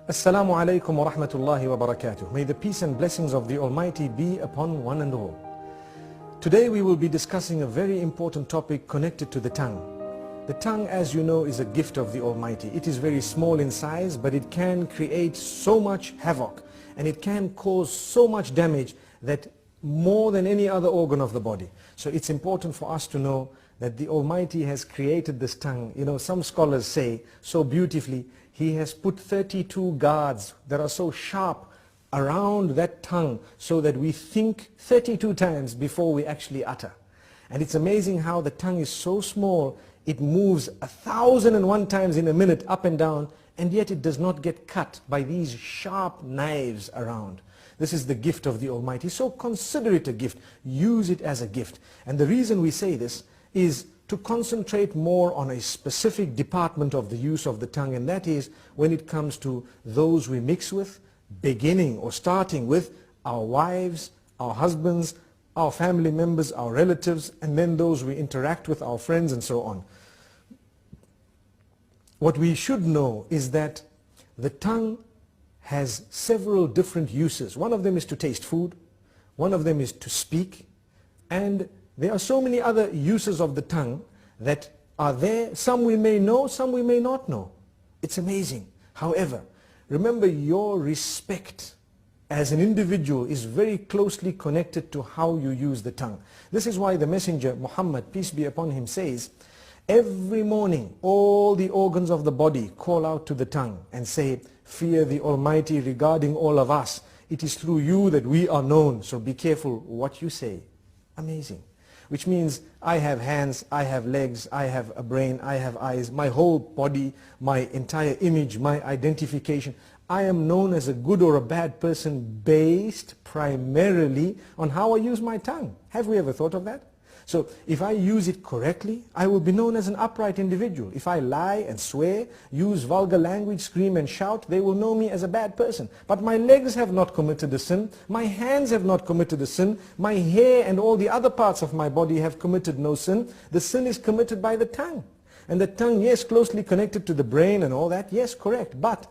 Assalamu alaikum wa rahmatullahi wa barakatuh. May the peace and blessings of the Almighty be upon one and all. Today we will be discussing a very important topic connected to the tongue. The tongue, as you know, is a gift of the Almighty. It is very small in size, but it can create so much havoc and it can cause so much damage that more than any other organ of the body. So it's important for us to know that the Almighty has created this tongue. You know, some scholars say so beautifully, He has put 32 guards that are so sharp around that tongue so that we think 32 times before we actually utter. And it's amazing how the tongue is so small, it moves 1,001 times in a minute up and down, and yet it does not get cut by these sharp knives around. This is the gift of the Almighty. So consider it a gift. Use it as a gift. And the reason we say this is to concentrate more on a specific department of the use of the tongue, and that is when it comes to those we mix with, beginning or starting with our wives, our husbands, our family members, our relatives, and then those we interact with, our friends, and so on. What we should know is that the tongue has several different uses. One of them is to taste food, one of them is to speak, and there are so many other uses of the tongue that are there. Some we may know, some we may not know. It's amazing. However, remember, your respect as an individual is very closely connected to how you use the tongue. This is why the Messenger Muhammad, peace be upon him, says, every morning all the organs of the body call out to the tongue and say, fear the Almighty regarding all of us. It is through you that we are known, so be careful what you say. Amazing. Which means I have hands, I have legs, I have a brain, I have eyes, my whole body, my entire image, my identification. I am known as a good or a bad person based primarily on how I use my tongue. Have we ever thought of that? So if I use it correctly, I will be known as an upright individual. If I lie and swear, use vulgar language, scream and shout, they will know me as a bad person. But my legs have not committed a sin, my hands have not committed a sin, my hair and all the other parts of my body have committed no sin. The sin is committed by the tongue. And the tongue, yes, closely connected to the brain and all that, yes, correct. But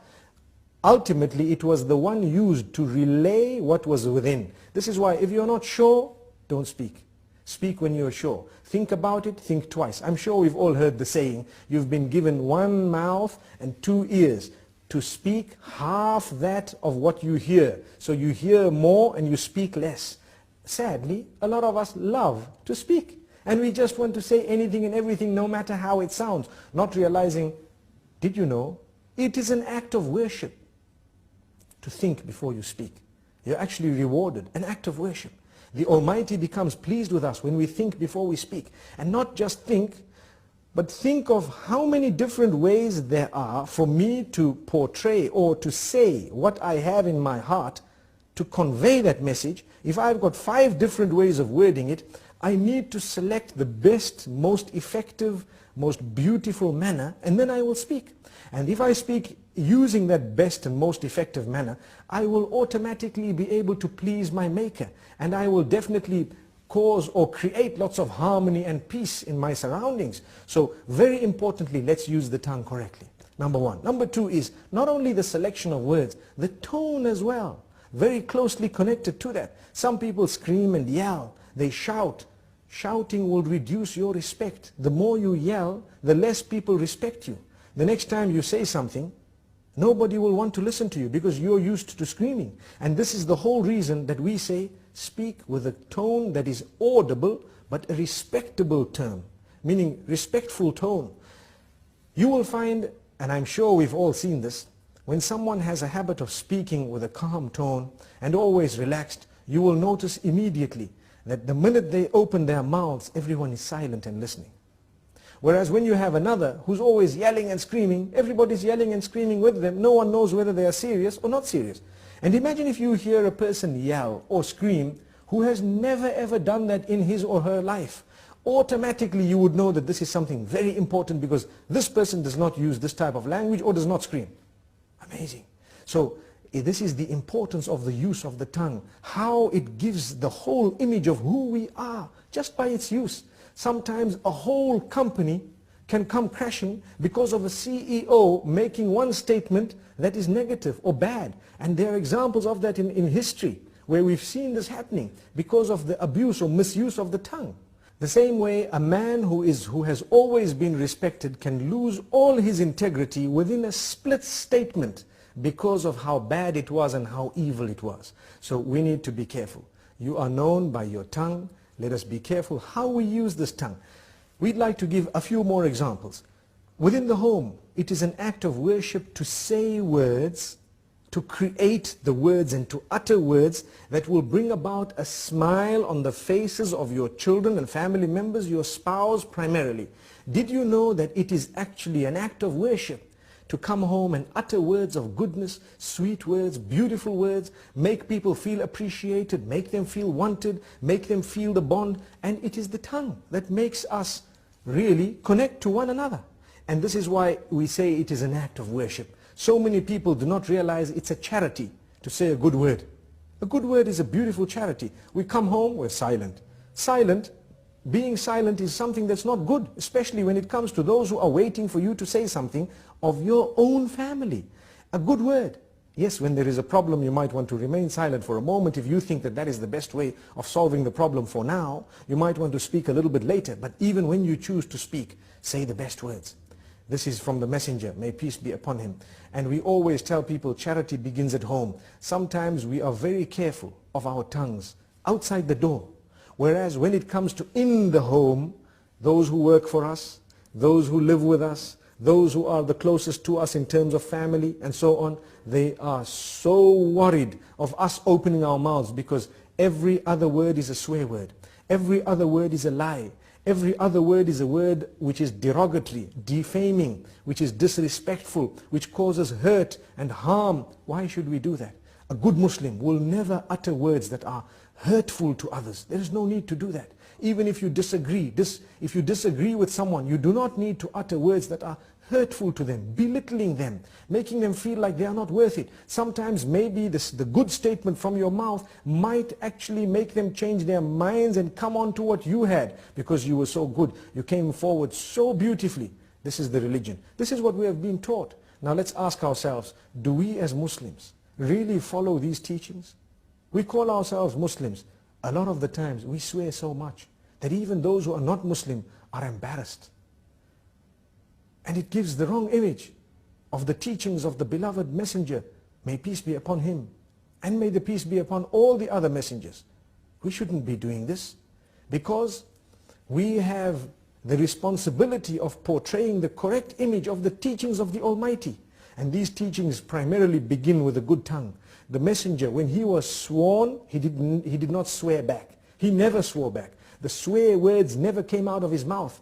ultimately it was the one used to relay what was within. This is why if you're not sure, don't speak. Speak when you're sure. Think about it, think twice. I'm sure we've all heard the saying, you've been given one mouth and two ears to speak half that of what you hear. So you hear more and you speak less. Sadly, a lot of us love to speak. And we just want to say anything and everything, no matter how it sounds. Not realizing, did you know, it is an act of worship to think before you speak. You're actually rewarded, an act of worship. The Almighty becomes pleased with us when we think before we speak. And not just think, but think of how many different ways there are for me to portray or to say what I have in my heart, to convey that message. If I've got 5 different ways of wording it, I need to select the best, most effective, most beautiful manner, and then I will speak. And if I speak using that best and most effective manner, I will automatically be able to please my Maker. And I will definitely cause or create lots of harmony and peace in my surroundings. So very importantly, let's use the tongue correctly. Number 1. Number 2 is not only the selection of words, the tone as well. Very closely connected to that. Some people scream and yell, they shout. Shouting will reduce your respect. The more you yell, the less people respect you. The next time you say something, nobody will want to listen to you because you're used to screaming. And this is the whole reason that we say, speak with a tone that is audible, but a respectable term, meaning respectful tone. You will find, and I'm sure we've all seen this, when someone has a habit of speaking with a calm tone and always relaxed, you will notice immediately that the minute they open their mouths, everyone is silent and listening. Whereas when you have another who's always yelling and screaming, everybody's yelling and screaming with them, no one knows whether they are serious or not serious. And imagine if you hear a person yell or scream who has never ever done that in his or her life. Automatically you would know that this is something very important because this person does not use this type of language or does not scream. Amazing. So this is the importance of the use of the tongue, how it gives the whole image of who we are just by its use. Sometimes a whole company can come crashing because of a CEO making one statement that is negative or bad. And there are examples of that in history where we've seen this happening because of the abuse or misuse of the tongue. The same way a man who has always been respected can lose all his integrity within a split statement because of how bad it was and how evil it was. So we need to be careful. You are known by your tongue. Let us be careful how we use this tongue. We'd like to give a few more examples. Within the home, it is an act of worship to say words, to create the words and to utter words that will bring about a smile on the faces of your children and family members, your spouse primarily. Did you know that it is actually an act of worship to come home and utter words of goodness, sweet words, beautiful words, make people feel appreciated, make them feel wanted, make them feel the bond? And it is the tongue that makes us really connect to one another. And this is why we say it is an act of worship. So many people do not realize it's a charity to say a good word. A good word is a beautiful charity. We come home, we're silent. Being silent is something that's not good, especially when it comes to those who are waiting for you to say something of your own family. A good word. Yes, when there is a problem, you might want to remain silent for a moment. If you think that that is the best way of solving the problem for now, you might want to speak a little bit later. But even when you choose to speak, say the best words. This is from the messenger, may peace be upon him. And we always tell people charity begins at home. Sometimes we are very careful of our tongues outside the door. Whereas when it comes to in the home, those who work for us, those who live with us, those who are the closest to us in terms of family and so on, they are so worried of us opening our mouths because every other word is a swear word. Every other word is a lie. Every other word is a word which is derogatory, defaming, which is disrespectful, which causes hurt and harm. Why should we do that? A good Muslim will never utter words that are hurtful to others. There is no need to do that. Even if you disagree, if you disagree with someone, you do not need to utter words that are hurtful to them, belittling them, making them feel like they are not worth it. Sometimes maybe the good statement from your mouth might actually make them change their minds and come on to what you had because you were so good. You came forward so beautifully. This is the religion. This is what we have been taught. Now let's ask ourselves, do we as Muslims really follow these teachings? We call ourselves Muslims. A lot of the times we swear so much that even those who are not Muslim are embarrassed. And it gives the wrong image of the teachings of the beloved messenger. May peace be upon him. And may the peace be upon all the other messengers. We shouldn't be doing this because we have the responsibility of portraying the correct image of the teachings of the Almighty. And these teachings primarily begin with a good tongue. The messenger, when he was sworn, he did not swear back. He never swore back. The swear words never came out of his mouth.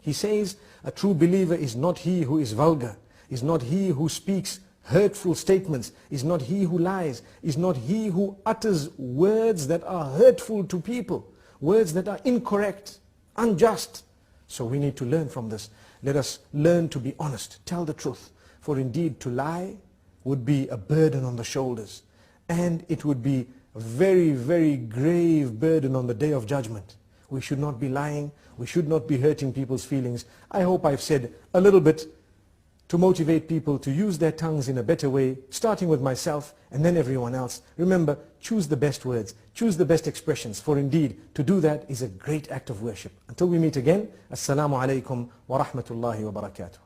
He says, a true believer is not he who is vulgar, is not he who speaks hurtful statements, is not he who lies, is not he who utters words that are hurtful to people, words that are incorrect, unjust. So we need to learn from this. Let us learn to be honest, tell the truth. For indeed to lie would be a burden on the shoulders, and it would be a very, very grave burden on the day of judgment. We should not be lying. We should not be hurting people's feelings. I hope I've said a little bit to motivate people to use their tongues in a better way, starting with myself and then everyone else. Remember, choose the best words, choose the best expressions, for indeed to do that is a great act of worship. Until we meet again, Assalamu alaikum wa rahmatullahi wa barakatuh.